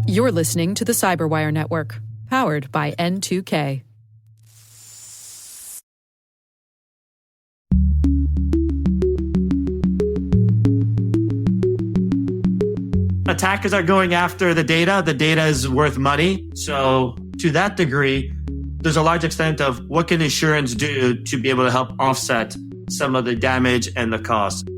You're listening to the Cyberwire Network, powered by N2K. Attackers are going after the data. The data is worth money. So to that degree, there's a large extent of what can insurance do to be able to help offset some of the damage and the cost.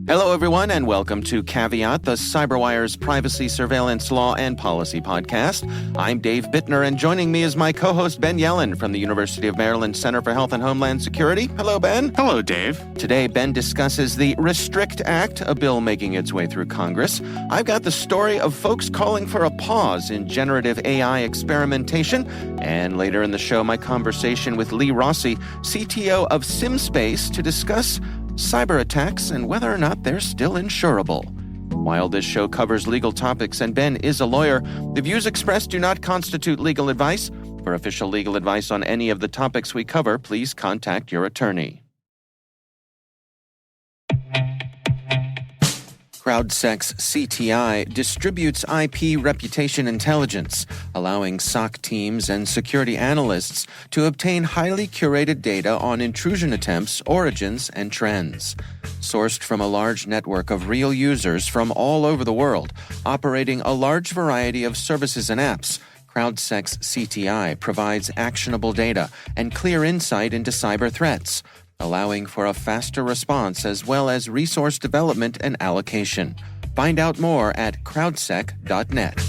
Hello, everyone, and welcome to Caveat, the CyberWire's privacy, surveillance, law, and policy podcast. I'm Dave Bittner, and joining me is my co-host Ben Yellen from the University of Maryland Center for Health and Homeland Security. Hello, Ben. Hello, Dave. Today, Ben discusses the Restrict Act, a bill making its way through Congress. I've got the story of folks calling for a pause in generative AI experimentation. And later in the show, my conversation with Lee Rossey, CTO of SimSpace, to discuss cyberattacks and whether or not they're still insurable. While this show covers legal topics and Ben is a lawyer, the views expressed do not constitute legal advice. For official legal advice on any of the topics we cover, please contact your attorney. CrowdSec's CTI distributes IP reputation intelligence, allowing SOC teams and security analysts to obtain highly curated data on intrusion attempts, origins, and trends. Sourced from a large network of real users from all over the world, operating a large variety of services and apps, CrowdSec's CTI provides actionable data and clear insight into cyber threats, allowing for a faster response as well as resource development and allocation. Find out more at crowdsec.net.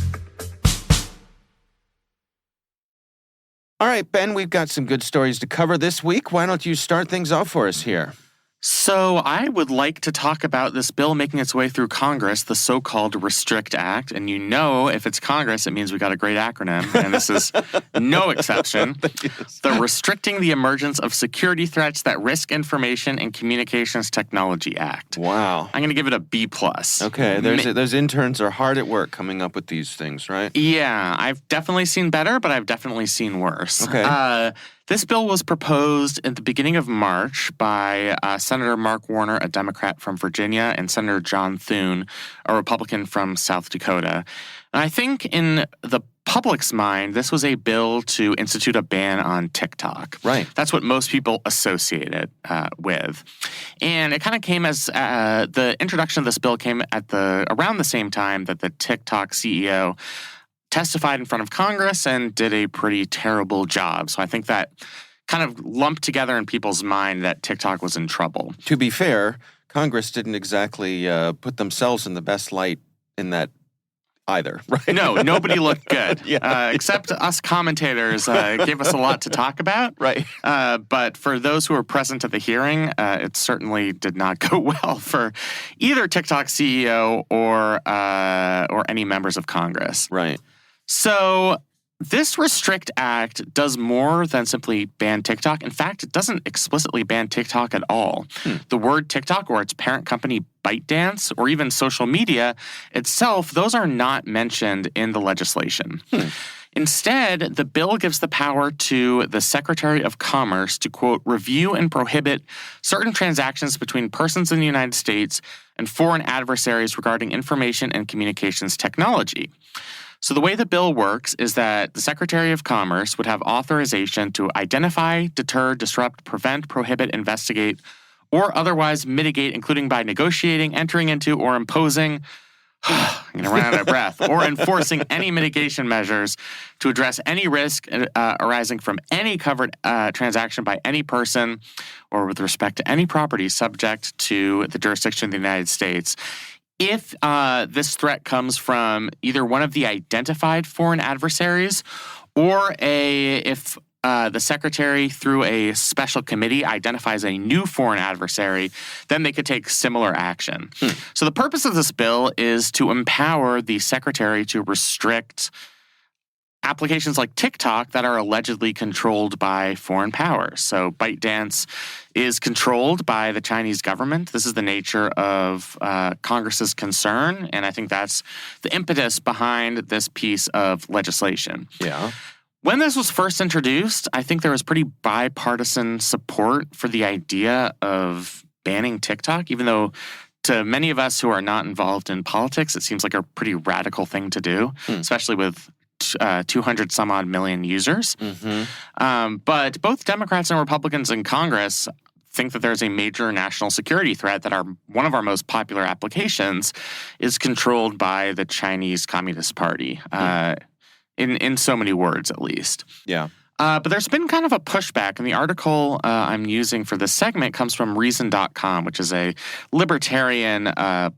All right, Ben, we've got some good stories to cover this week. Why don't you start things off for us here? So I would like to talk about this bill making its way through Congress, the so-called Restrict Act. And you know, if it's Congress, it means we got a great acronym, and this is no exception. Yes. The Restricting the Emergence of Security Threats That Risk Information and Communications Technology Act. Wow. I'm going to give it a B+. Okay, those interns are hard at work coming up with these things, right? Yeah, I've definitely seen better, but I've definitely seen worse. Okay. This bill was proposed at the beginning of March by Senator Mark Warner, a Democrat from Virginia, and Senator John Thune, a Republican from South Dakota. And I think in the public's mind, this was a bill to institute a ban on TikTok. Right. That's what most people associate it with. And it kind of came as the introduction of this bill came at around the same time that the TikTok CEO testified in front of Congress and did a pretty terrible job. So I think that kind of lumped together in people's mind that TikTok was in trouble. To be fair, Congress didn't exactly put themselves in the best light in that either, right? No, nobody looked good. Yeah. Except us commentators gave us a lot to talk about. Right. But for those who were present at the hearing, it certainly did not go well for either TikTok CEO or any members of Congress. Right. So this Restrict Act does more than simply ban TikTok. In fact, it doesn't explicitly ban TikTok at all. The word TikTok or its parent company ByteDance or even social media itself, those are not mentioned in the legislation. Instead, the bill gives the power to the Secretary of Commerce to, quote, review and prohibit certain transactions between persons in the United States and foreign adversaries regarding information and communications technology. So the way the bill works is that the Secretary of Commerce would have authorization to identify, deter, disrupt, prevent, prohibit, investigate, or otherwise mitigate, including by negotiating, entering into, or imposing, I'm going to run out of breath, or enforcing any mitigation measures to address any risk arising from any covered transaction by any person or with respect to any property subject to the jurisdiction of the United States. If this threat comes from either one of the identified foreign adversaries or if the secretary, through a special committee, identifies a new foreign adversary, then they could take similar action. So the purpose of this bill is to empower the secretary to restrict applications like TikTok that are allegedly controlled by foreign powers. So ByteDance is controlled by the Chinese government. This is the nature of Congress's concern, and I think that's the impetus behind this piece of legislation. Yeah. When this was first introduced, I think there was pretty bipartisan support for the idea of banning TikTok, even though to many of us who are not involved in politics, it seems like a pretty radical thing to do, especially with 200 some odd million users. But both Democrats and Republicans in Congress think that there's a major national security threat, that one of our most popular applications is controlled by the Chinese Communist Party, in so many words at least. Yeah. But there's been kind of a pushback, and the article I'm using for this segment comes from Reason.com, which is a libertarian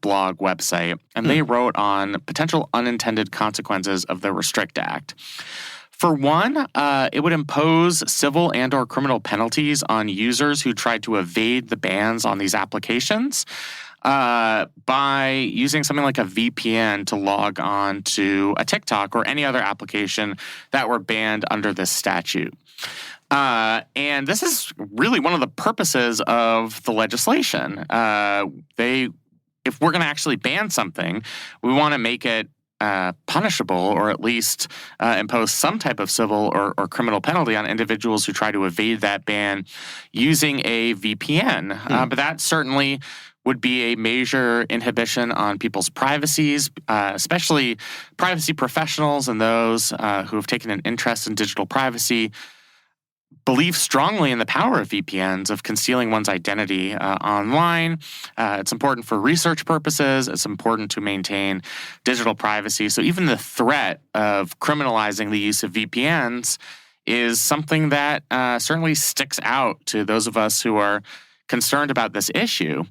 blog website, and they wrote on potential unintended consequences of the Restrict Act. For one, it would impose civil and or criminal penalties on users who tried to evade the bans on these applications by using something like a VPN to log on to a TikTok or any other application that were banned under this statute. And this is really one of the purposes of the legislation. If we're going to actually ban something, we want to make it punishable, or at least impose some type of civil or criminal penalty on individuals who try to evade that ban using a VPN. But that certainly would be a major inhibition on people's privacies, especially privacy professionals and those who have taken an interest in digital privacy, believe strongly in the power of VPNs, of concealing one's identity online. It's important for research purposes. It's important to maintain digital privacy. So even the threat of criminalizing the use of VPNs is something that certainly sticks out to those of us who are concerned about this issue.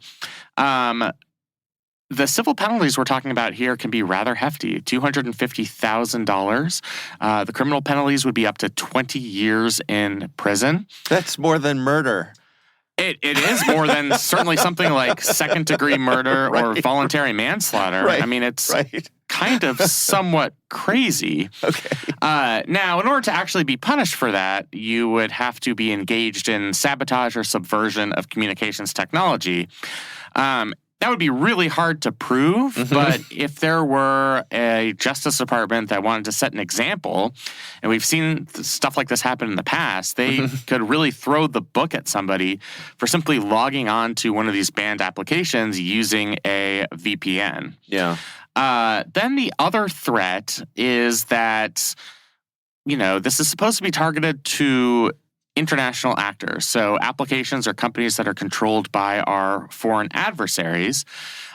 The civil penalties we're talking about here can be rather hefty, $250,000. The criminal penalties would be up to 20 years in prison. That's more than murder. It is more than certainly something like second-degree murder or voluntary manslaughter. Right. I mean, it's kind of somewhat crazy. Okay. Now, in order to actually be punished for that, you would have to be engaged in sabotage or subversion of communications technology. That would be really hard to prove, but if there were a Justice Department that wanted to set an example, and we've seen stuff like this happen in the past, they could really throw the book at somebody for simply logging on to one of these banned applications using a VPN. Yeah. Then the other threat is that, this is supposed to be targeted to international actors. So applications or companies that are controlled by our foreign adversaries.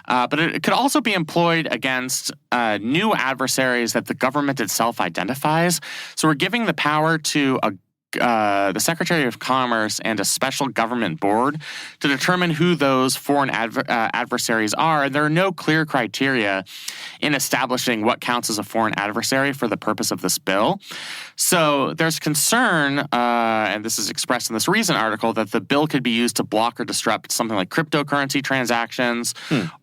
But it could also be employed against new adversaries that the government itself identifies. So we're giving the power to the Secretary of Commerce and a special government board to determine who those foreign adversaries are. And there are no clear criteria in establishing what counts as a foreign adversary for the purpose of this bill. So there's concern, and this is expressed in this Reason article, that the bill could be used to block or disrupt something like cryptocurrency transactions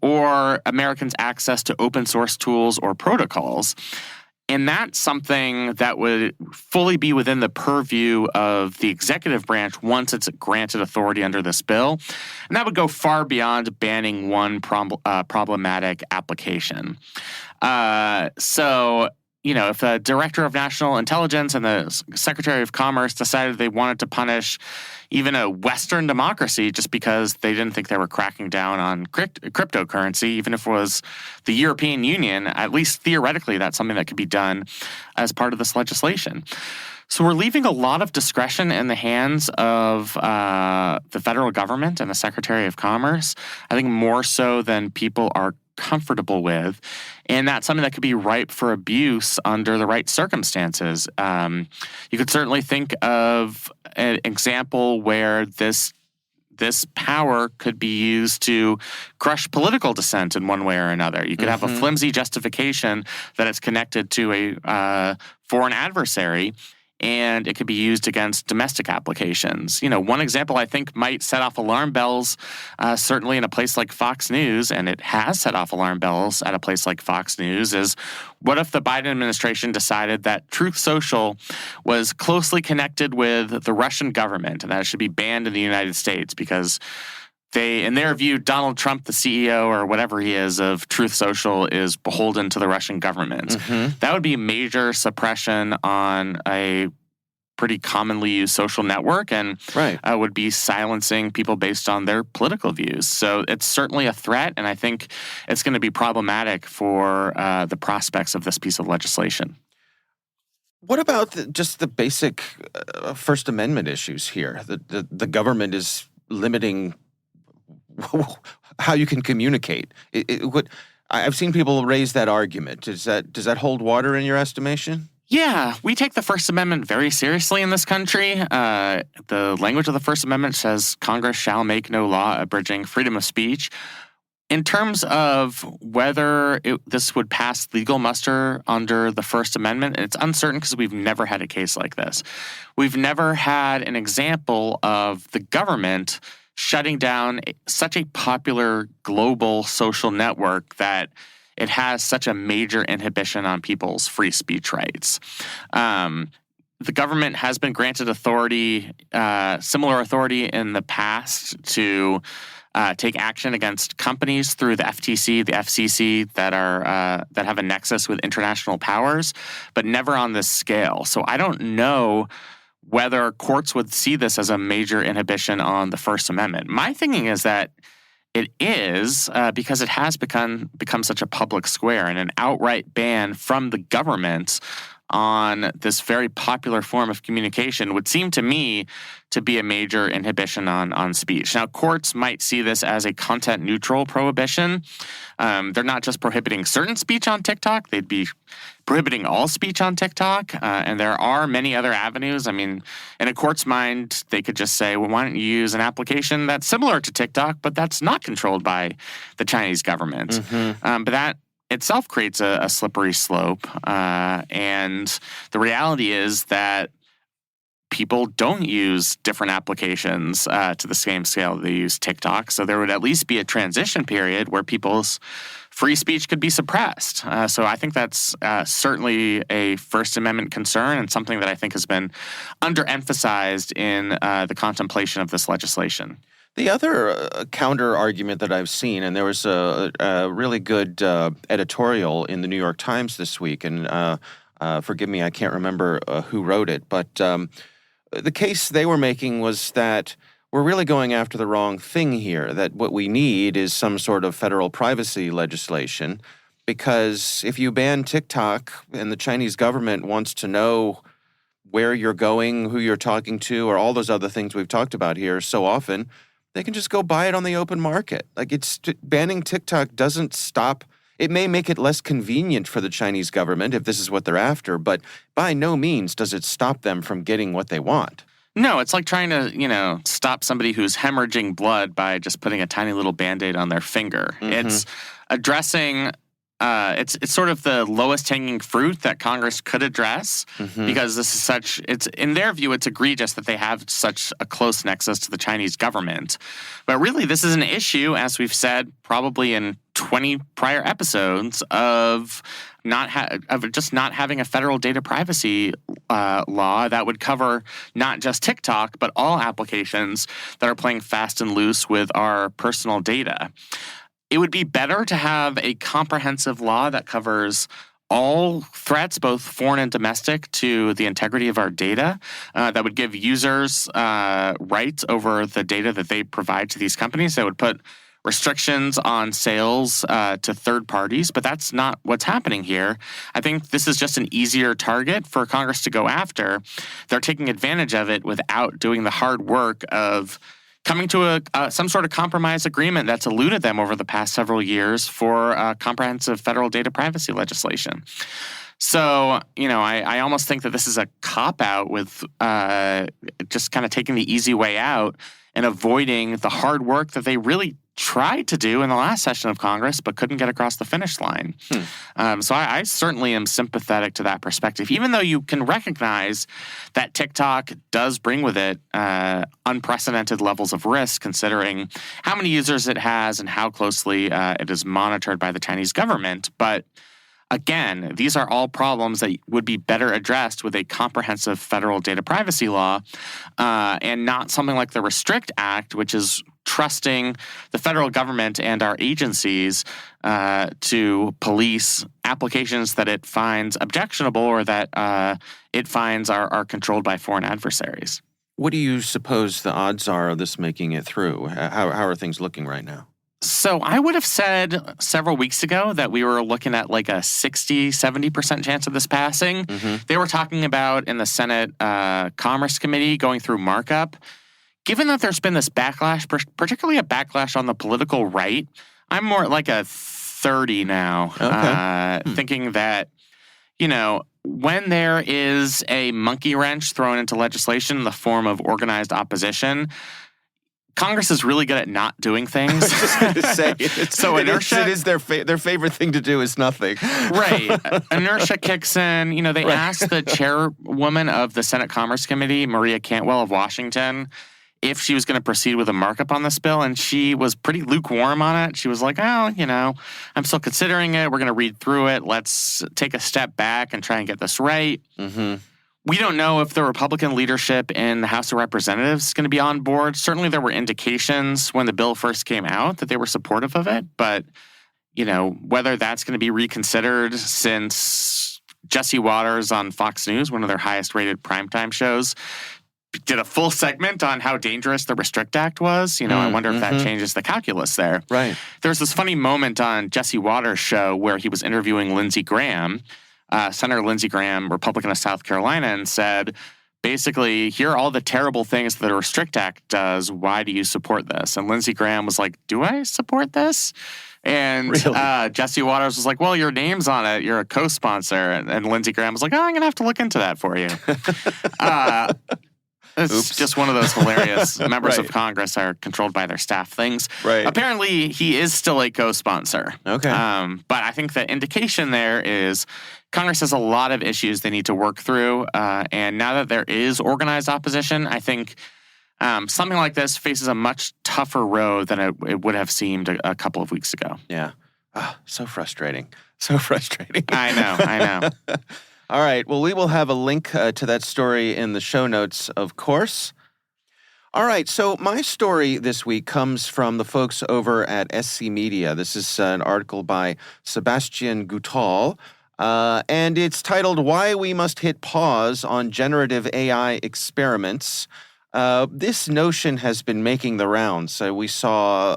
or Americans' access to open source tools or protocols. And that's something that would fully be within the purview of the executive branch once it's granted authority under this bill. And that would go far beyond banning one problematic application. If the Director of National Intelligence and the Secretary of Commerce decided they wanted to punish even a Western democracy just because they didn't think they were cracking down on cryptocurrency, even if it was the European Union, at least theoretically, that's something that could be done as part of this legislation. So we're leaving a lot of discretion in the hands of the federal government and the Secretary of Commerce, I think more so than people are comfortable with, and that's something that could be ripe for abuse under the right circumstances. You could certainly think of an example where this power could be used to crush political dissent in one way or another. You could have a flimsy justification that it's connected to a foreign adversary, and it could be used against domestic applications. One example I think might set off alarm bells, certainly in a place like Fox News, and it has set off alarm bells at a place like Fox News, is what if the Biden administration decided that Truth Social was closely connected with the Russian government and that it should be banned in the United States because in their view, Donald Trump, the CEO or whatever he is of Truth Social, is beholden to the Russian government. That would be major suppression on a pretty commonly used social network and would be silencing people based on their political views. So it's certainly a threat, and I think it's going to be problematic for the prospects of this piece of legislation. What about just the basic First Amendment issues here? The government is limiting how you can communicate. I've seen people raise that argument. Does that hold water in your estimation? Yeah, we take the First Amendment very seriously in this country. The language of the First Amendment says Congress shall make no law abridging freedom of speech. In terms of whether this would pass legal muster under the First Amendment, it's uncertain because we've never had a case like this. We've never had an example of the government shutting down such a popular global social network that it has such a major inhibition on people's free speech rights. The government has been granted authority, similar authority in the past to take action against companies through the FTC, the FCC that have a nexus with international powers, but never on this scale. So I don't know whether courts would see this as a major inhibition on the First Amendment. My thinking is that it is because it has become such a public square, and an outright ban from the government on this very popular form of communication would seem to me to be a major inhibition on speech. Now, courts might see this as a content-neutral prohibition. They're not just prohibiting certain speech on TikTok. They'd be prohibiting all speech on TikTok. And there are many other avenues. I mean, in a court's mind, they could just say, well, why don't you use an application that's similar to TikTok, but that's not controlled by the Chinese government? Mm-hmm. But that itself creates a slippery slope. And the reality is that people don't use different applications to the same scale they use TikTok. So there would at least be a transition period where people's free speech could be suppressed. So I think that's certainly a First Amendment concern and something that I think has been underemphasized in the contemplation of this legislation. The other counter argument that I've seen, and there was a really good editorial in the New York Times this week, and forgive me, I can't remember who wrote it, but the case they were making was that we're really going after the wrong thing here, that what we need is some sort of federal privacy legislation, because if you ban TikTok and the Chinese government wants to know where you're going, who you're talking to, or all those other things we've talked about here so often, they can just go buy it on the open market. Like, banning TikTok doesn't stop. It may make it less convenient for the Chinese government if this is what they're after, but by no means does it stop them from getting what they want. No, it's like trying to, stop somebody who's hemorrhaging blood by just putting a tiny little Band-Aid on their finger. Mm-hmm. It's addressing it's sort of the lowest hanging fruit that Congress could address, because this is it's in their view, it's egregious that they have such a close nexus to the Chinese government. But really, this is an issue, as we've said, probably in 20 prior episodes of just not having a federal data privacy law that would cover not just TikTok, but all applications that are playing fast and loose with our personal data. It would be better to have a comprehensive law that covers all threats, both foreign and domestic, to the integrity of our data, that would give users rights over the data that they provide to these companies, that would put restrictions on sales to third parties, but that's not what's happening here. I think this is just an easier target for Congress to go after. They're taking advantage of it without doing the hard work of coming to some sort of compromise agreement that's eluded them over the past several years for comprehensive federal data privacy legislation. So, I almost think that this is a cop-out with just kind of taking the easy way out and avoiding the hard work that they really tried to do in the last session of Congress but couldn't get across the finish line. So I certainly am sympathetic to that perspective, even though you can recognize that TikTok does bring with it unprecedented levels of risk, considering how many users it has and how closely it is monitored by the Chinese government. But Again, these are all problems that would be better addressed with a comprehensive federal data privacy law, and not something like the Restrict Act, which is trusting the federal government and our agencies to police applications that it finds objectionable or that it finds are controlled by foreign adversaries. What do you suppose the odds are of this making it through? How are things looking right now? So I would have said several weeks ago that we were looking at like a 60, 70% chance of this passing. Mm-hmm. They were talking about in the Senate Commerce Committee going through markup. Given that there's been this backlash, particularly a backlash on the political right, I'm more like a 30 now, thinking that, when there is a monkey wrench thrown into legislation in the form of organized opposition, Congress is really good at not doing things. I was just going to say, so inertia it is their favorite thing to do is nothing. Right. Inertia kicks in. They asked the chairwoman of the Senate Commerce Committee, Maria Cantwell of Washington, if she was going to proceed with a markup on this bill, and she was pretty lukewarm on it. She was like, I'm still considering it. We're going to read through it. Let's take a step back and try and get this right. Mm-hmm. We don't know if the Republican leadership in the House of Representatives is going to be on board. Certainly there were indications when the bill first came out that they were supportive of it. But, whether that's going to be reconsidered since Jesse Waters on Fox News, one of their highest rated primetime shows, did a full segment on how dangerous the Restrict Act was. I wonder if that changes the calculus there. Right. There's this funny moment on Jesse Waters' show where he was interviewing Lindsey Graham, Senator Lindsey Graham, Republican of South Carolina, and said, basically, here are all the terrible things that the Restrict Act does. Why do you support this? And Lindsey Graham was like, do I support this? And really? Jesse Waters was like, well, your name's on it. You're a co-sponsor. And Lindsey Graham was like, I'm going to have to look into that for you. It's just one of those hilarious members of Congress are controlled by their staff things. Right. Apparently, he is still a co-sponsor. Okay. But I think the indication there is Congress has a lot of issues they need to work through. And now that there is organized opposition, I think something like this faces a much tougher road than it would have seemed a couple of weeks ago. Yeah. Oh, so frustrating. So frustrating. I know. All right. Well, we will have a link to that story in the show notes, of course. All right. So my story this week comes from the folks over at SC Media. This is an article by Sebastian Guttal, and it's titled, Why We Must Hit Pause on Generative AI Experiments. This notion has been making the rounds. So we saw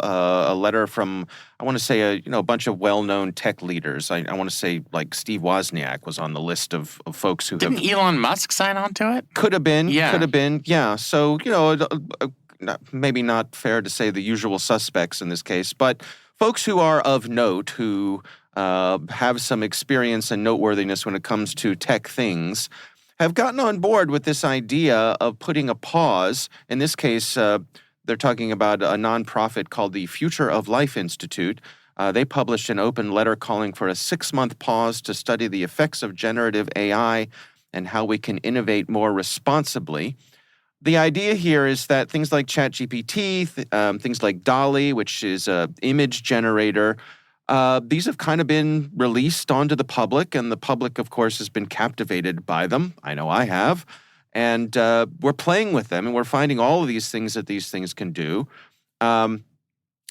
a letter from, I want to say, a bunch of well-known tech leaders. I want to say, like, Steve Wozniak was on the list of folks who Didn't Elon Musk sign on to it? Could have been. Yeah. Could have been. Yeah. So, maybe not fair to say the usual suspects in this case, but folks who are of note, who have some experience and noteworthiness when it comes to tech things, have gotten on board with this idea of putting a pause. In this case, they're talking about a nonprofit called the Future of Life Institute. They published an open letter calling for a 6-month pause to study the effects of generative AI and how we can innovate more responsibly. The idea here is that things like ChatGPT, things like DALL-E, which is an image generator, these have kind of been released onto the public, and the public, of course, has been captivated by them. I know I have. And we're playing with them, and we're finding all of these things that these things can do.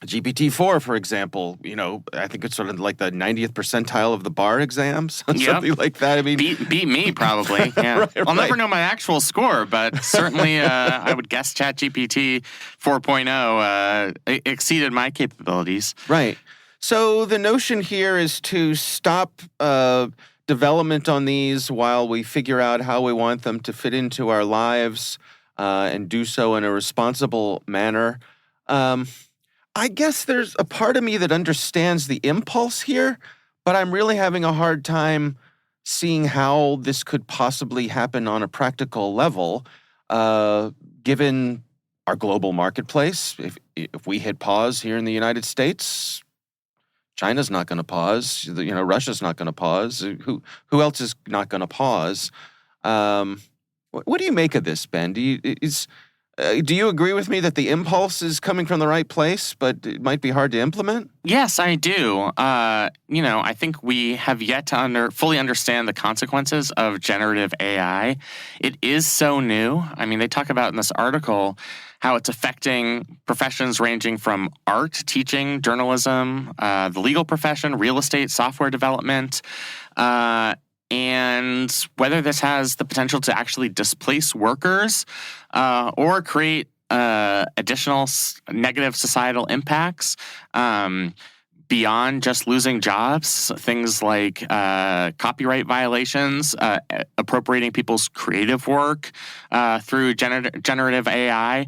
GPT-4, for example, I think it's sort of like the 90th percentile of the bar exams, something like that. I mean, beat me probably. Yeah, right. I'll never know my actual score, but certainly I would guess ChatGPT 4.0 exceeded my capabilities. Right. So the notion here is to stop development on these while we figure out how we want them to fit into our lives and do so in a responsible manner. I guess there's a part of me that understands the impulse here, but I'm really having a hard time seeing how this could possibly happen on a practical level, given our global marketplace. If we hit pause here in the United States, China's not going to pause. Russia's not going to pause. Who else is not going to pause? What do you make of this, Ben? Do you agree with me that the impulse is coming from the right place, but it might be hard to implement? Yes, I do. I think we have yet to fully understand the consequences of generative AI. It is so new. I mean, they talk about in this article how it's affecting professions ranging from art, teaching, journalism, the legal profession, real estate, software development, and whether this has the potential to actually displace workers or create additional negative societal impacts beyond just losing jobs. Things like copyright violations, appropriating people's creative work through generative AI.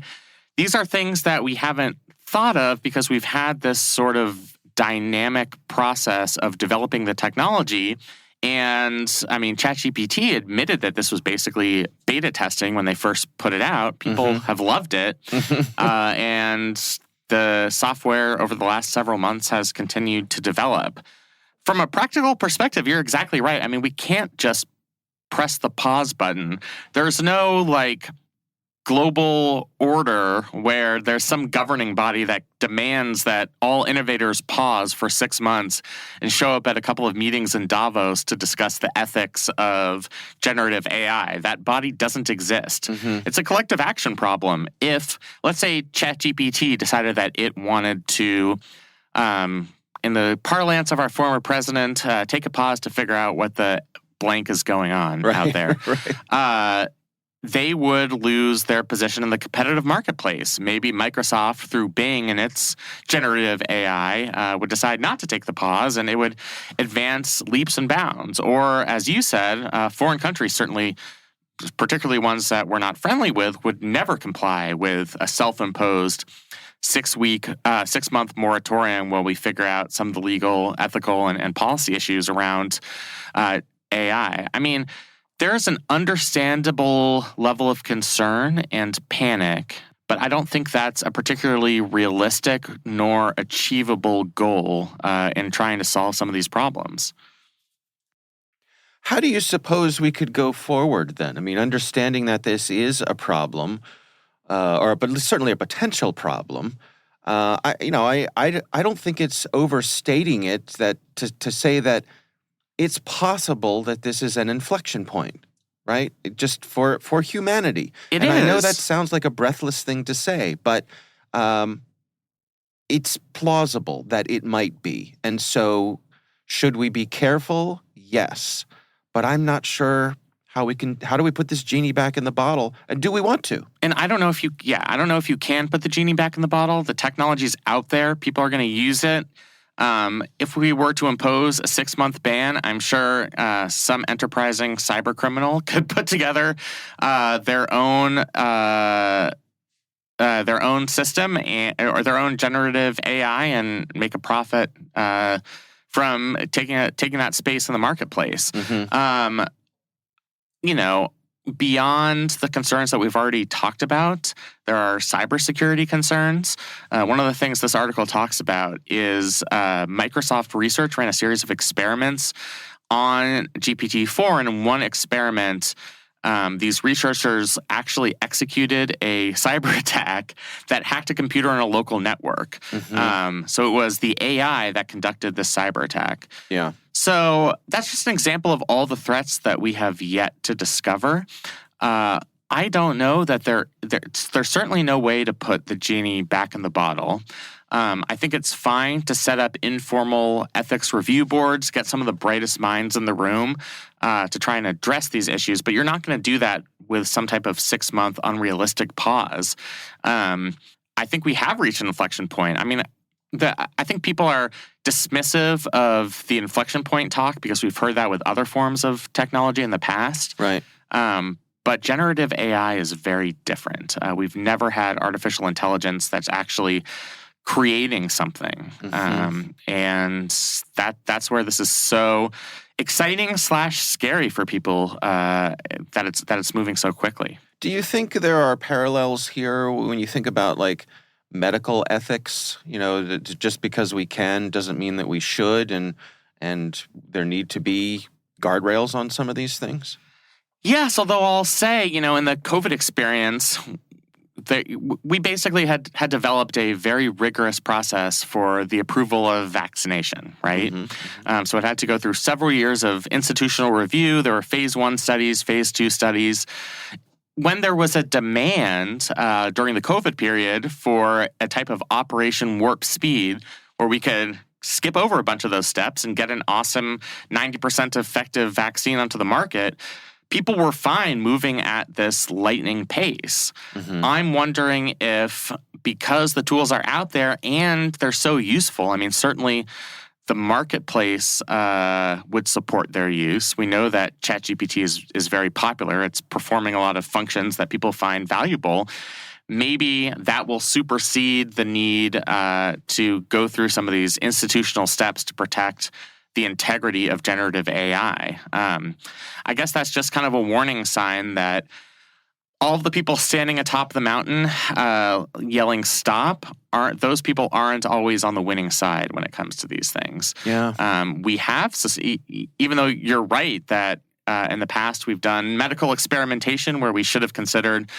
These are things that we haven't thought of because we've had this sort of dynamic process of developing the technology. And I mean, ChatGPT admitted that this was basically beta testing when they first put it out. People have loved it. And the software over the last several months has continued to develop. From a practical perspective, you're exactly right. I mean, we can't just press the pause button. There's no global order where there's some governing body that demands that all innovators pause for 6 months and show up at a couple of meetings in Davos to discuss the ethics of generative AI. That body doesn't exist. It's a collective action problem. If, let's say, ChatGPT decided that it wanted to, in the parlance of our former president, take a pause to figure out what the blank is going on out there. They would lose their position in the competitive marketplace. Maybe Microsoft, through Bing and its generative AI, would decide not to take the pause, and it would advance leaps and bounds. Or, as you said, foreign countries, certainly, particularly ones that we're not friendly with, would never comply with a self-imposed 6-month moratorium while we figure out some of the legal, ethical, and policy issues around AI. I mean, there's an understandable level of concern and panic, but I don't think that's a particularly realistic nor achievable goal in trying to solve some of these problems. How do you suppose we could go forward then? I mean, understanding that this is a problem, but certainly a potential problem. I don't think it's overstating it that to say that it's possible that this is an inflection point, right? Just for humanity. It is. I know that sounds like a breathless thing to say, but it's plausible that it might be. And so should we be careful? Yes. But I'm not sure how do we put this genie back in the bottle? And do we want to? And I don't know if you can put the genie back in the bottle. The technology's out there. People are going to use it. If we were to impose a 6-month ban, I'm sure some enterprising cyber criminal could put together their own system or their own generative AI and make a profit from taking that space in the marketplace. Beyond the concerns that we've already talked about, there are cybersecurity concerns. One of the things this article talks about is Microsoft Research ran a series of experiments on GPT-4, and in one experiment, these researchers actually executed a cyber attack that hacked a computer on a local network. So it was the AI that conducted this cyber attack. Yeah. So that's just an example of all the threats that we have yet to discover. I don't know that there's certainly no way to put the genie back in the bottle. I think it's fine to set up informal ethics review boards, get some of the brightest minds in the room to try and address these issues, but you're not going to do that with some type of 6-month unrealistic pause. I think we have reached an inflection point. I mean, I think people are dismissive of the inflection point talk because we've heard that with other forms of technology in the past. Right. But generative AI is very different. We've never had artificial intelligence that's actually creating something. And that's where this is so exciting / scary for people that it's moving so quickly. Do you think there are parallels here when you think about medical ethics? Just because we can doesn't mean that we should, and there need to be guardrails on some of these things? Yes, although I'll say, in the COVID experience, we basically had developed a very rigorous process for the approval of vaccination, right? So it had to go through several years of institutional review. There were phase 1 studies, phase 2 studies. When there was a demand during the COVID period for a type of Operation Warp Speed where we could skip over a bunch of those steps and get an awesome 90% effective vaccine onto the market, people were fine moving at this lightning pace. I'm wondering if, because the tools are out there and they're so useful, I mean, certainly the marketplace would support their use. We know that ChatGPT is very popular. It's performing a lot of functions that people find valuable. Maybe that will supersede the need to go through some of these institutional steps to protect the integrity of generative AI. I guess that's just kind of a warning sign that all of the people standing atop the mountain yelling stop, those people aren't always on the winning side when it comes to these things. We have, even though you're right that in the past we've done medical experimentation where we should have considered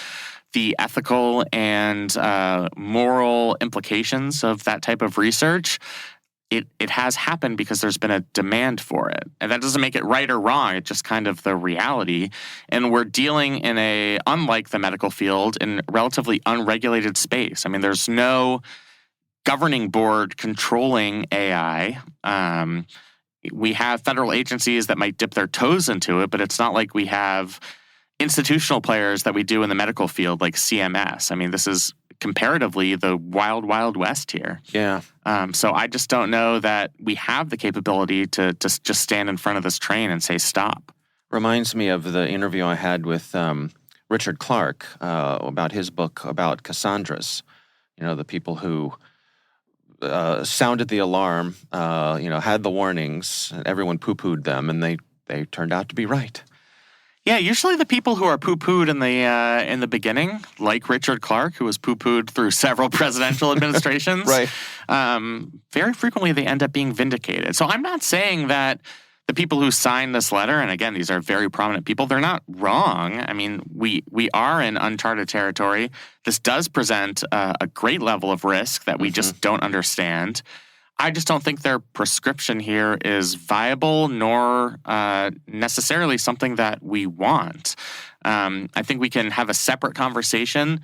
the ethical and moral implications of that type of research, it has happened because there's been a demand for it. And that doesn't make it right or wrong. It's just kind of the reality. And we're dealing in unlike the medical field, in relatively unregulated space. I mean, there's no governing board controlling AI. We have federal agencies that might dip their toes into it, but it's not like we have institutional players that we do in the medical field like CMS. I mean, this is comparatively the wild, wild west here. So I just don't know that we have the capability to just stand in front of this train and say stop. Reminds me of the interview I had with Richard Clark about his book about Cassandras. You know, the people who sounded the alarm, had the warnings, and everyone poo-pooed them, and they turned out to be right. Yeah, usually the people who are poo-pooed in the beginning, like Richard Clark, who was poo-pooed through several presidential administrations, right? Very frequently they end up being vindicated. So I'm not saying that the people who signed this letter, and again, these are very prominent people, they're not wrong. I mean, we are in uncharted territory. This does present a great level of risk that we just don't understand. I just don't think their prescription here is viable nor necessarily something that we want. I think we can have a separate conversation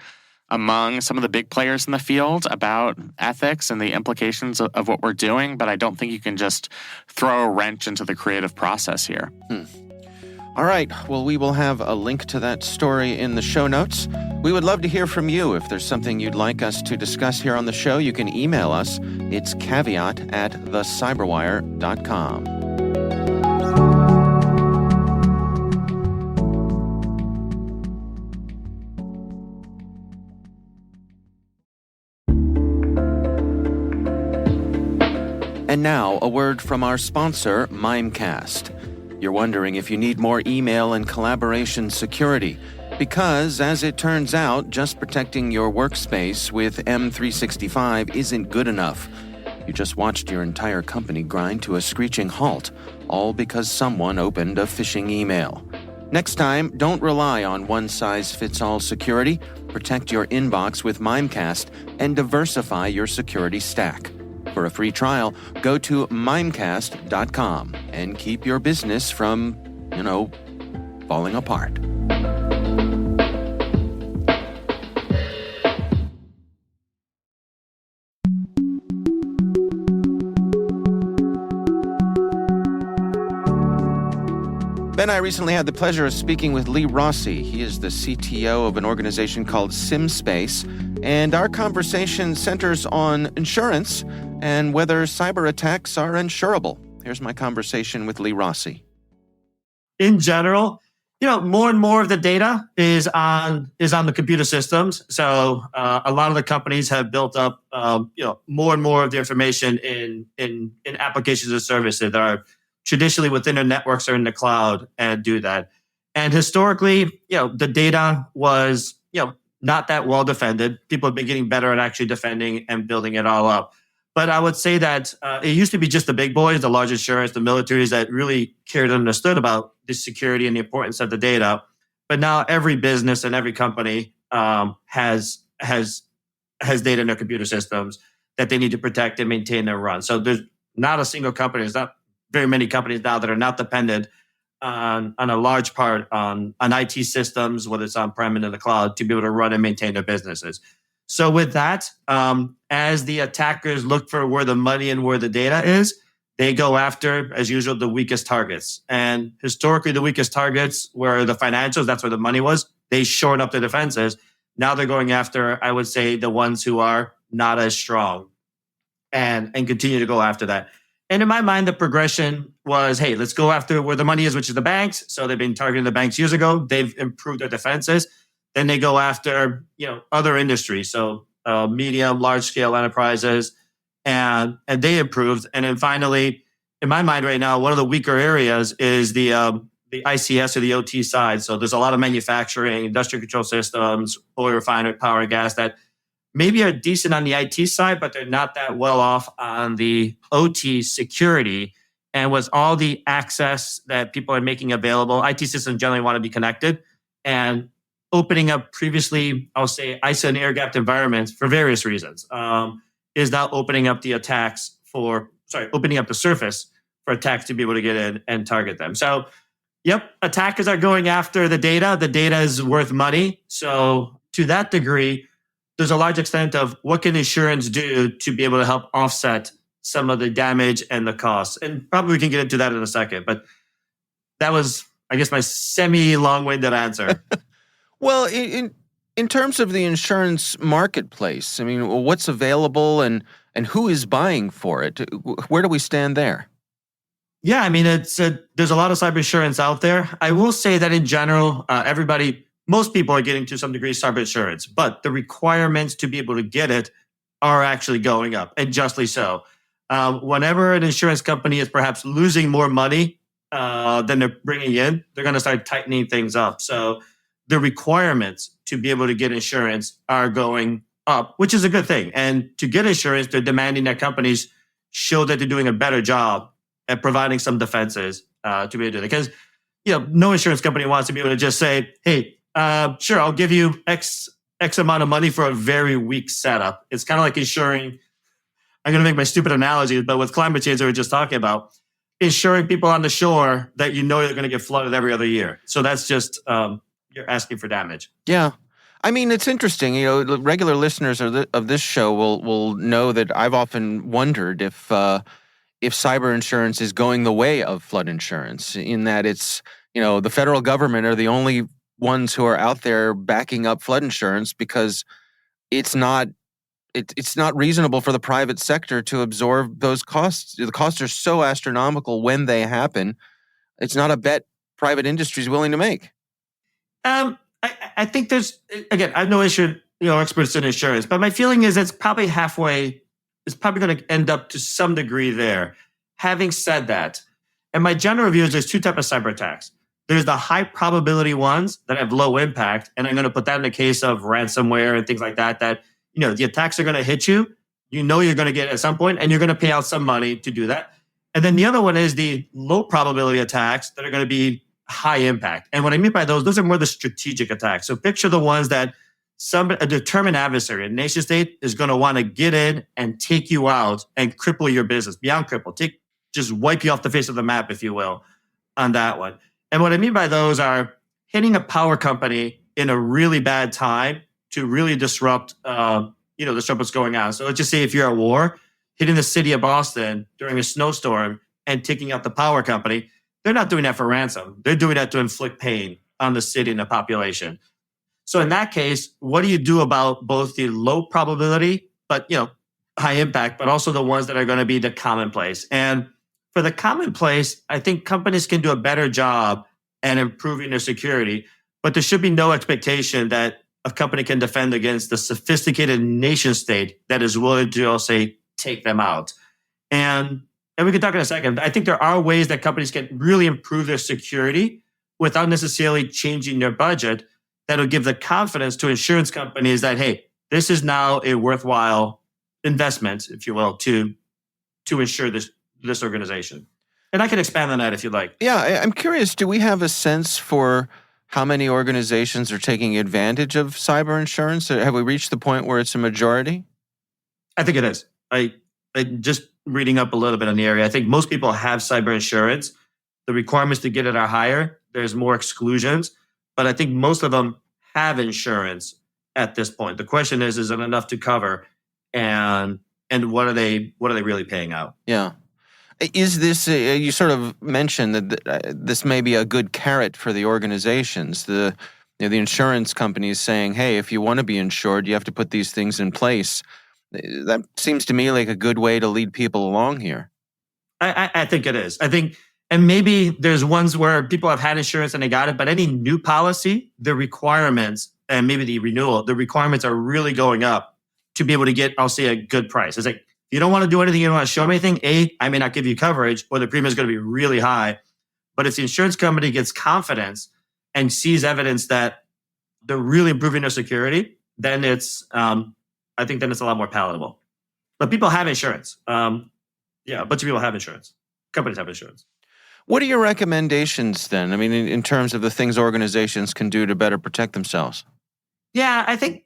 among some of the big players in the field about ethics and the implications of what we're doing, but I don't think you can just throw a wrench into the creative process here. All right. Well, we will have a link to that story in the show notes. We would love to hear from you. If there's something you'd like us to discuss here on the show, you can email us. It's caveat@thecyberwire.com. And now, a word from our sponsor, Mimecast. You're wondering if you need more email and collaboration security. Because, as it turns out, just protecting your workspace with M365 isn't good enough. You just watched your entire company grind to a screeching halt, all because someone opened a phishing email. Next time, don't rely on one-size-fits-all security. Protect your inbox with Mimecast and diversify your security stack. For a free trial, go to mimecast.com and keep your business from, falling apart. Ben, I recently had the pleasure of speaking with Lee Rossey. He is the CTO of an organization called SimSpace, and our conversation centers on insurance and whether cyberattacks are insurable. Here's my conversation with Lee Rossey. In general, more and more of the data is on the computer systems. So a lot of the companies have built up, more and more of the information in applications or services that are traditionally within their networks or in the cloud and do that. And historically, the data was, not that well defended. People have been getting better at actually defending and building it all up. But I would say that it used to be just the big boys, the large insurance, the militaries that really cared and understood about the security and the importance of the data. But now every business and every company has has data in their computer systems that they need to protect and maintain and run. So there's not a single company, there's not very many companies now that are not dependent on a large part on IT systems, whether it's on-prem and in the cloud, to be able to run and maintain their businesses. So with that, as the attackers look for where the money and where the data is, they go after, as usual, the weakest targets. And historically, the weakest targets were the financials. That's where the money was. They shored up the defenses. Now they're going after, I would say, the ones who are not as strong and continue to go after that. And in my mind, the progression was, hey, let's go after where the money is, which is the banks. So they've been targeting the banks years ago. They've improved their defenses. Then they go after, other industries. So medium, large scale enterprises, and they improved. And then finally, in my mind right now, one of the weaker areas is the ICS or the OT side. So there's a lot of manufacturing, industrial control systems, oil refinery, power and gas that maybe are decent on the IT side, but they're not that well off on the OT security. And with all the access that people are making available, IT systems generally want to be connected, and opening up previously, I'll say, ISO and air-gapped environments for various reasons, is now opening up the opening up the surface for attacks to be able to get in and target them. So, yep, attackers are going after the data. The data is worth money. So to that degree, there's a large extent of what can insurance do to be able to help offset some of the damage and the costs. And probably we can get into that in a second. But that was, I guess, my semi-long-winded answer. Well, in terms of the insurance marketplace, I mean, what's available and who is buying for it? Where do we stand there? Yeah, I mean, there's a lot of cyber insurance out there. I will say that in general, most people are getting to some degree cyber insurance, but the requirements to be able to get it are actually going up, and justly so. Whenever an insurance company is perhaps losing more money than they're bringing in, they're going to start tightening things up. So the requirements to be able to get insurance are going up, which is a good thing. And to get insurance, they're demanding that companies show that they're doing a better job at providing some defenses to be able to do it. Because no insurance company wants to be able to just say, hey, sure, I'll give you X amount of money for a very weak setup. It's kind of like insuring, I'm going to make my stupid analogy, but with climate change that we were just talking about, insuring people on the shore that you're going to get flooded every other year. So that's just, you're asking for damage. Yeah. I mean, it's interesting. Regular listeners of this show will know that I've often wondered if cyber insurance is going the way of flood insurance, in that it's, the federal government are the only ones who are out there backing up flood insurance because it's not reasonable for the private sector to absorb those costs. The costs are so astronomical when they happen. It's not a bet private industry is willing to make. I think there's, again, I have no issue, experts in insurance, but my feeling is it's probably halfway. It's probably going to end up to some degree there. Having said that, and my general view is there's two types of cyber attacks. There's the high probability ones that have low impact, and I'm going to put that in the case of ransomware and things like that, the attacks are going to hit you. You're going to get it at some point, and you're going to pay out some money to do that. And then the other one is the low probability attacks that are going to be high impact. And what I mean by those are more the strategic attacks. So picture the ones that a determined adversary, a nation state, is going to want to get in and take you out and cripple your business, beyond cripple, just wipe you off the face of the map, if you will, on that one. And what I mean by those are hitting a power company in a really bad time to really disrupt what's going on. So let's just say if you're at war, hitting the city of Boston during a snowstorm and taking out the power company, they're not doing that for ransom. They're doing that to inflict pain on the city and the population. So in that case, what do you do about both the low probability, but high impact, but also the ones that are going to be the commonplace? And for the commonplace, I think companies can do a better job at improving their security, but there should be no expectation that a company can defend against the sophisticated nation state that is willing to, I'll say, take them out. And we can talk in a second. I think there are ways that companies can really improve their security without necessarily changing their budget. That'll give the confidence to insurance companies that, hey, this is now a worthwhile investment, if you will, to insure this organization. And I can expand on that if you'd like. Yeah, I'm curious, do we have a sense for how many organizations are taking advantage of cyber insurance? Have we reached the point where it's a majority? I think it is. I just reading up a little bit on the area. I think most people have cyber insurance. The requirements to get it are higher. There's more exclusions, but I think most of them have insurance at this point. The question is it enough to cover? And what are they really paying out? Yeah. Is this, you sort of mentioned that this may be a good carrot for the organizations, the insurance companies saying, hey, if you want to be insured, you have to put these things in place. That seems to me like a good way to lead people along here. I think it is. I think, and maybe there's ones where people have had insurance and they got it, but any new policy, the requirements and maybe the renewal, the requirements are really going up to be able to get, I'll say, a good price. It's like, if you don't want to do anything, you don't want to show me anything, I may not give you coverage, or the premium is going to be really high. But if the insurance company gets confidence and sees evidence that they're really improving their security, then I think then it's a lot more palatable. But people have insurance. A bunch of people have insurance. Companies have insurance. What are your recommendations then? I mean, in terms of the things organizations can do to better protect themselves? Yeah, I think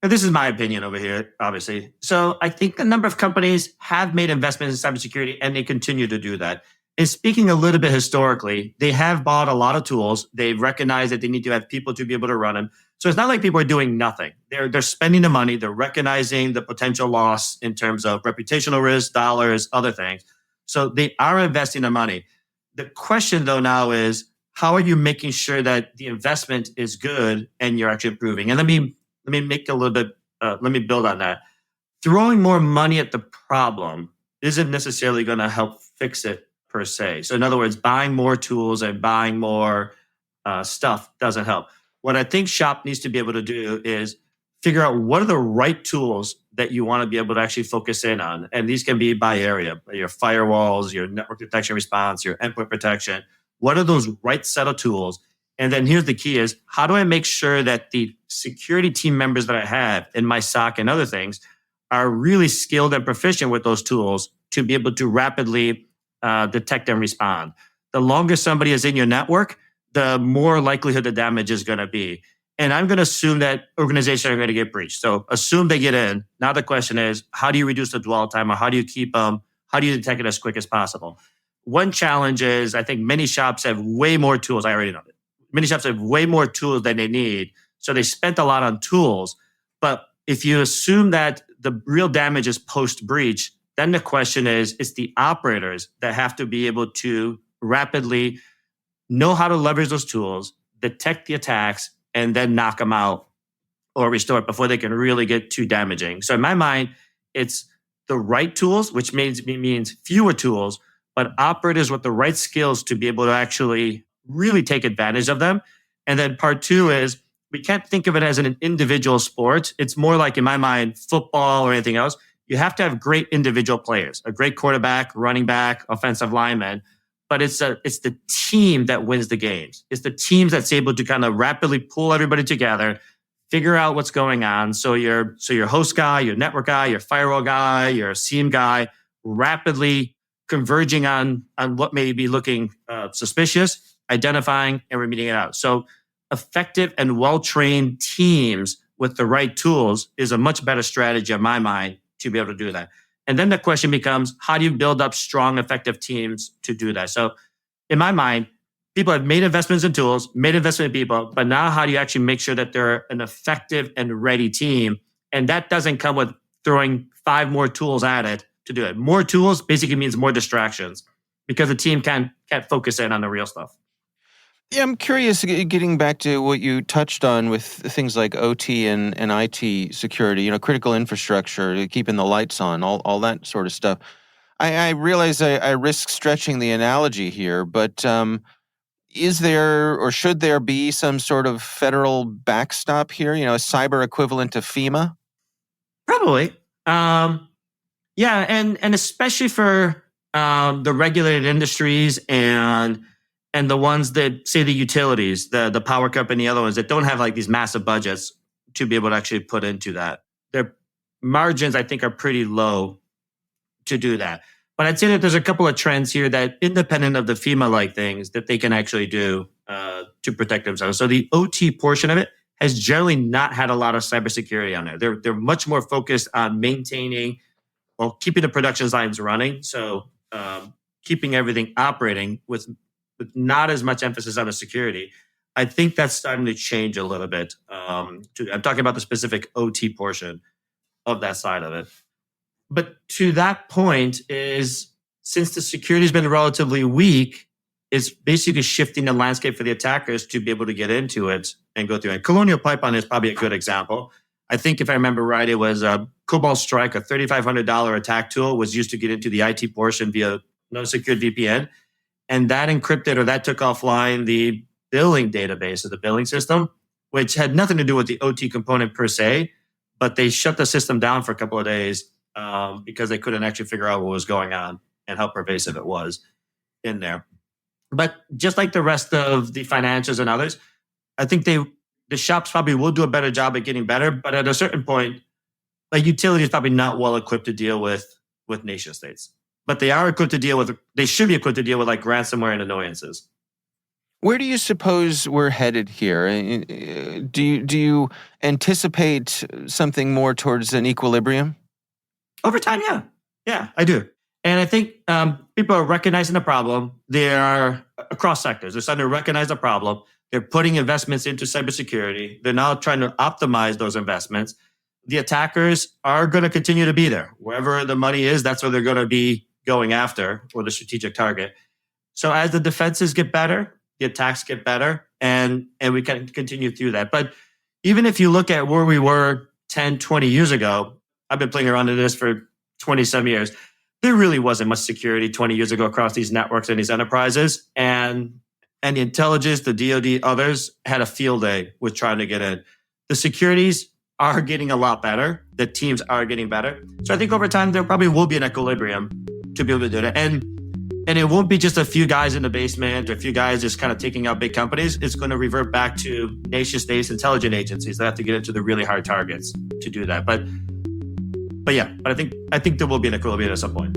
this is my opinion over here, obviously. So I think a number of companies have made investments in cybersecurity and they continue to do that. And speaking a little bit historically, they have bought a lot of tools. They've recognized that they need to have people to be able to run them. So it's not like people are doing nothing. They're spending the money. They're recognizing the potential loss in terms of reputational risk, dollars, other things. So they are investing the money. The question, though, now is how are you making sure that the investment is good and you're actually improving? And let me make a little bit. Let me build on that. Throwing more money at the problem isn't necessarily going to help fix it per se. So in other words, buying more tools and buying more stuff doesn't help. What I think Shop needs to be able to do is figure out what are the right tools that you want to be able to actually focus in on. And these can be by area, your firewalls, your network detection response, your endpoint protection. What are those right set of tools? And then here's the key is how do I make sure that the security team members that I have in my SOC and other things are really skilled and proficient with those tools to be able to rapidly detect and respond. The longer somebody is in your network, the more likelihood the damage is going to be. And I'm going to assume that organizations are going to get breached. So assume they get in. Now the question is, how do you reduce the dwell time, or how do you keep them? How do you detect it as quick as possible? One challenge is I think many shops have way more tools. I already know it. Many shops have way more tools than they need. So they spent a lot on tools. But if you assume that the real damage is post-breach, then the question is, it's the operators that have to be able to rapidly know how to leverage those tools, detect the attacks, and then knock them out or restore it before they can really get too damaging. So in my mind, it's the right tools, which means fewer tools, but operators with the right skills to be able to actually really take advantage of them. And then part two is we can't think of it as an individual sport. It's more like, in my mind, football or anything else. You have to have great individual players, a great quarterback, running back, offensive lineman. But it's the team that wins the games. It's the teams that's able to kind of rapidly pull everybody together, figure out what's going on. So your host guy, your network guy, your firewall guy, your SIEM guy, rapidly converging on what may be looking suspicious, identifying and remediating it out. So effective and well-trained teams with the right tools is a much better strategy in my mind to be able to do that. And then the question becomes, how do you build up strong, effective teams to do that? So in my mind, people have made investments in tools, made investment in people, but now how do you actually make sure that they're an effective and ready team? And that doesn't come with throwing 5 more tools at it to do it. More tools basically means more distractions because the team can't focus in on the real stuff. Yeah, I'm curious, getting back to what you touched on with things like OT and IT security, critical infrastructure, keeping the lights on, all that sort of stuff. I realize I risk stretching the analogy here, but is there or should there be some sort of federal backstop here, a cyber equivalent to FEMA? Probably. Yeah, and especially for the regulated industries and the ones that, say, the utilities, the power company, the other ones that don't have like these massive budgets to be able to actually put into that. Their margins, I think, are pretty low to do that. But I'd say that there's a couple of trends here that, independent of the FEMA-like things, that they can actually do to protect themselves. So the OT portion of it has generally not had a lot of cybersecurity on there. They're much more focused on maintaining, keeping the production lines running. So keeping everything operating with not as much emphasis on the security. I think that's starting to change a little bit. I'm talking about the specific OT portion of that side of it. But to that point is, since the security has been relatively weak, it's basically shifting the landscape for the attackers to be able to get into it and go through it. Colonial Pipeline is probably a good example. I think if I remember right, it was Cobalt Strike, a $3,500 attack tool, was used to get into the IT portion via no-secured VPN. And that encrypted, or that took offline the billing database of the billing system, which had nothing to do with the OT component per se, but they shut the system down for a couple of days because they couldn't actually figure out what was going on and how pervasive it was in there. But just like the rest of the financials and others, I think the shops probably will do a better job at getting better, but at a certain point, like utility is probably not well equipped to deal with nation states. But they should be equipped to deal with like ransomware and annoyances. Where do you suppose we're headed here? Do you anticipate something more towards an equilibrium? Over time, yeah. Yeah, I do. And I think people are recognizing the problem. They are across sectors. They're starting to recognize the problem. They're putting investments into cybersecurity. They're now trying to optimize those investments. The attackers are going to continue to be there. Wherever the money is, that's where they're going to be going after, or the strategic target. So as the defenses get better, the attacks get better, and we can continue through that. But even if you look at where we were 10, 20 years ago, I've been playing around in this for 20-some years. There really wasn't much security 20 years ago across these networks and these enterprises. And the intelligence, the DoD, others had a field day with trying to get in. The securities are getting a lot better. The teams are getting better. So I think over time, there probably will be an equilibrium to be able to do that. And it won't be just a few guys in the basement or a few guys just kind of taking out big companies. It's going to revert back to nation states, intelligence agencies that have to get into the really hard targets to do that. But I think there will be an equilibrium at some point.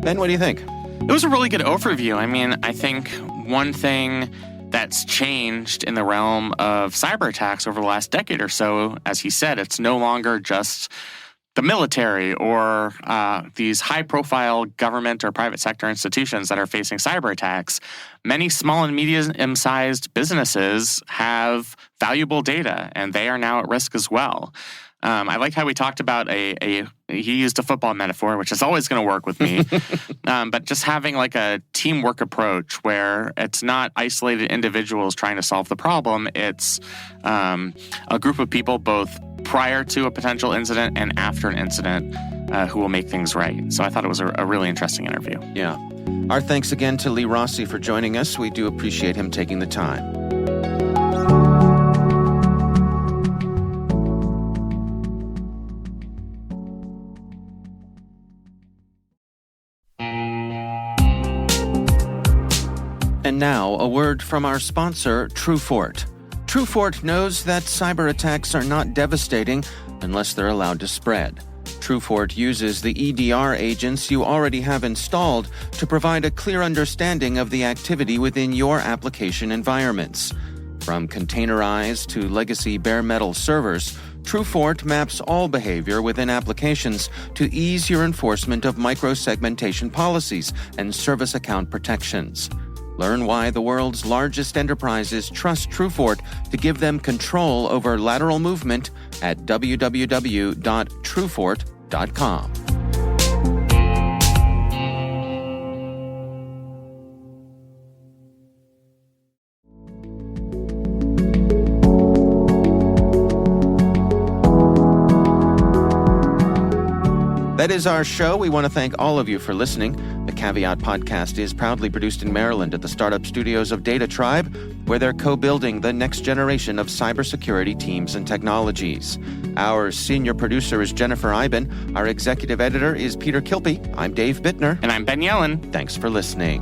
Ben, what do you think? It was a really good overview. I mean, I think one thing that's changed in the realm of cyber attacks over the last decade or so, as he said, it's no longer just the military or these high-profile government or private sector institutions that are facing cyber attacks. Many small and medium-sized businesses have valuable data, and they are now at risk as well. I like how we talked about he used a football metaphor, which is always going to work with me. But just having like a teamwork approach where it's not isolated individuals trying to solve the problem. It's a group of people both prior to a potential incident and after an incident who will make things right. So I thought it was a really interesting interview. Yeah. Our thanks again to Lee Rossey for joining us. We do appreciate him taking the time. And now, a word from our sponsor, TrueFort. TrueFort knows that cyber attacks are not devastating unless they're allowed to spread. TrueFort uses the EDR agents you already have installed to provide a clear understanding of the activity within your application environments. From containerized to legacy bare metal servers, TrueFort maps all behavior within applications to ease your enforcement of microsegmentation policies and service account protections. Learn why the world's largest enterprises trust TrueFort to give them control over lateral movement at www.truefort.com. That is our show. We want to thank all of you for listening. The Caveat podcast is proudly produced in Maryland at the startup studios of Data Tribe, where they're co-building the next generation of cybersecurity teams and technologies. Our senior producer is Jennifer Iben. Our executive editor is Peter Kilpie. I'm Dave Bittner. And I'm Ben Yellen. Thanks for listening.